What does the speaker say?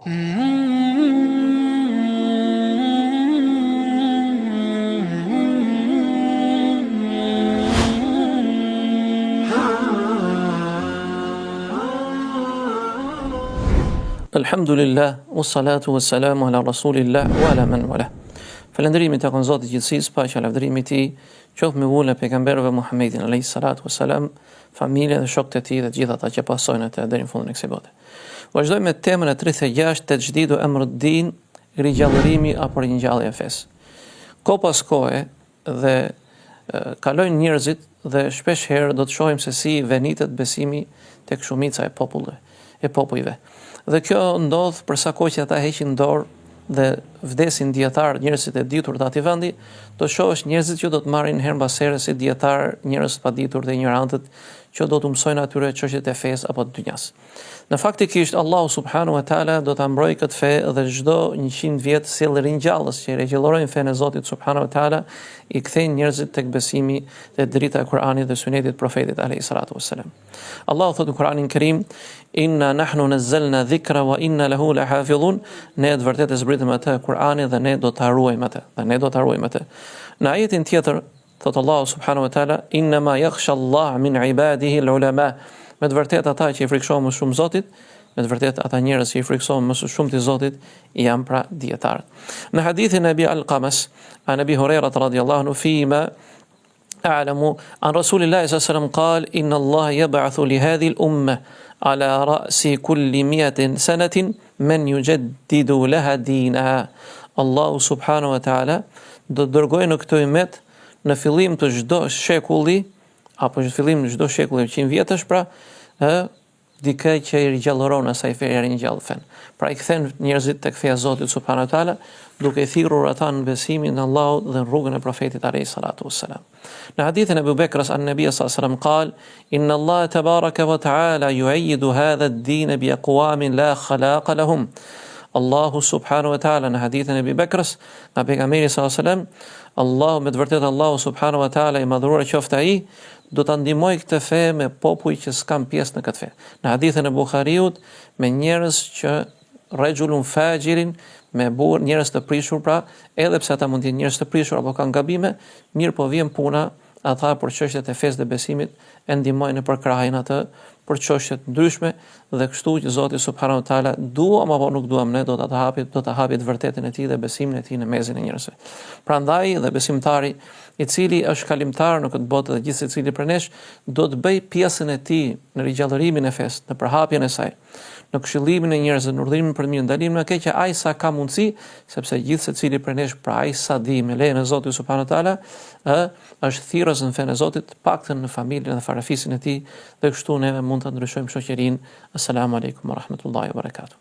Alhamdulillah, wassalatu wassalamu ala rasulillah wa ala man wala. Falëndërimi tek Zoti i gjithësisë, paqja e lavdërimi i tij qoftë me vullën e pejgamberëve Muhammedin alayhi salatu wassalam, familjen dhe shokët e tij dhe të gjithë ata që pasojnë atë deri në fundin e kësaj bote. Vazhdojmë me temën e 36, tajdidu amruddin, rigjallërimi apo ringjallja e fesë. Kohë pas kohe dhe kalojnë njerëzit dhe shpesh herë do të shohim se si venitet besimi tek shumica e popujve. Dhe kjo ndodh për sa kohë që ata heqin dorë dhe vdesin dietar, njerëzit e ditur të atij vendi, do shohësh njerëzit që do të marrin her mbas here si dietar, njerëz të paditur dhe ignorantët që do të mësojnë atyre çështjet e fesë apo të dynjas. Në faktikisht Allahu subhanahu wa taala do ta mbrojë këtë fe dhe çdo 100 vjet sjell ringjallës që rigjallërojnë fenë e Zotit subhanahu wa taala, i kthejnë njerëzit tek besimi dhe drita e Kuranit dhe sunetit profetit alayhi salatu wassalam. Allahu thotë në Kuranin Kerim: Inna nahnu nazzalna dhikra wa inna lahu lahafidhun. Ne të vërtetë zbritëm atë Kur'anin dhe ne do ta ruajmë atë. Në ajetin tjetër thotë Allahu subhanahu wa taala: Inna ma yakhsha Allah min ibadihi al-ulama. Me të vërtetë ata që i frikësojnë më shumë Zotit, me të vërtetë ata njerëz që i frikësojnë më shumë të Zotit janë pra dietarët. Në hadithin e Abi Alqamas, an Abi Hurairah radhiyallahu anhu fima أعلم عن رسول الله صلى الله عليه وسلم قال إن الله يبعث لهذه الأمة على رأس كل 100 سنة من يجدد لها دينها. الله سبحانه وتعالى do dërgojë në këtë umet në fillim të çdo shekulli apo në fillim të çdo shekulli 100 vjetësh pra dikë që i rigjallëron asaj feje ringjall fen. Pra i kthen njerëzit tek feja e Zotit subhanahu wa taala, duke i thirrur ata në besimin në Allahut dhe në rrugën e profetit alayhi salatu wassalam. Në hadithin e Abu Bekrs an-Nabi sallallahu alaihi wasallam قال إن الله تبارك وتعالى يؤيد هذا الدين بأقوام لا خلاق لهم. Allahu subhanahu wa taala në hadithin e Abu Bekrs nga pejgamberi sallallahu alaihi wasallam, Allahu me të vërtetë Allahu subhanahu wa taala i madhruar qoftë ai, do ta ndihmoj këtë fe me popull që s'kan pjesë në këtë fe. Në hadithin e Buhariut me njerëz që rajulun fajirin, me burr njerëz të prishur, pra edhe pse ata mund të jenë njerëz të prishur apo kanë gabime, mirë po vjen puna ata për çështjet e fesë dhe besimit e ndihmojnë në përkrahin atë për çështje të ndryshme dhe kështu që Zoti subhanahu wa taala duam apo nuk duam ne do ta hapit të vërtetën e tij dhe besimin e tij në mesin e njerëzve. Prandaj dhe besimtari i cili është kalimtar në këtë botë dhe gjithsesi cili prej nesh do të bëj pjesën e tij në rigjallërimin e fesë, në përhapjen e saj, në këshillimin e njerëzve, në urdhërimin për mirë, ndalimin nga keqja, ai sa ka mundësi, sepse gjithsesi prej nesh pra ai sa di me lejen e Zotit subhanahu wa taala, është thirrës në fenë e Zotit, paktën në familjen dhe farafisin e tij, dhe kështu neve mund të ndryshojmë shoqërinë. Assalamu alaikum wa rahmatullahi wa barakatuh.